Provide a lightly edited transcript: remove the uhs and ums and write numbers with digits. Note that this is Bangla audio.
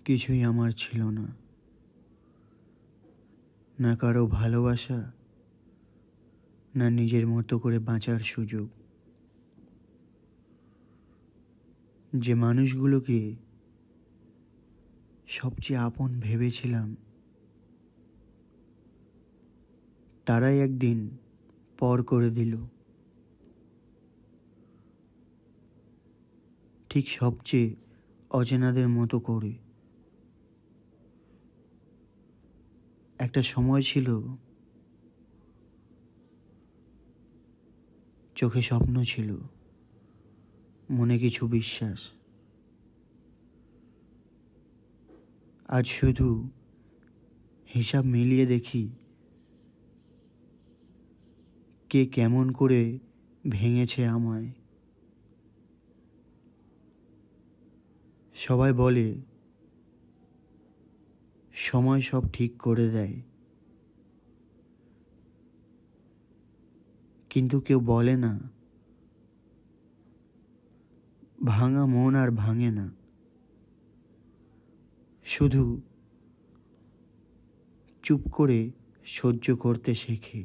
কিছুই আমার ছিল না, না কারো ভালোবাসা, না নিজের মতো করে বাঁচার সুযোগ। যে মানুষগুলোকে সবচেয়ে আপন ভেবেছিলাম, তারাই একদিন পর করে দিল। ঠিক সবচেয়ে অচেনাদের মতো করে। একটা সময় ছিল চোখে স্বপ্ন ছিল, মনে কিছু বিশ্বাস। আজ শুধু হিসাব মিলিয়ে দেখি কে কেমন করে ভেঙেছে আমায়। সবাই বলে সময় সব ঠিক করে দেয়, কিন্তু কেউ বলে না ভাঙা মন আর ভাঙে না, শুধু চুপ করে সহ্য করতে শেখে।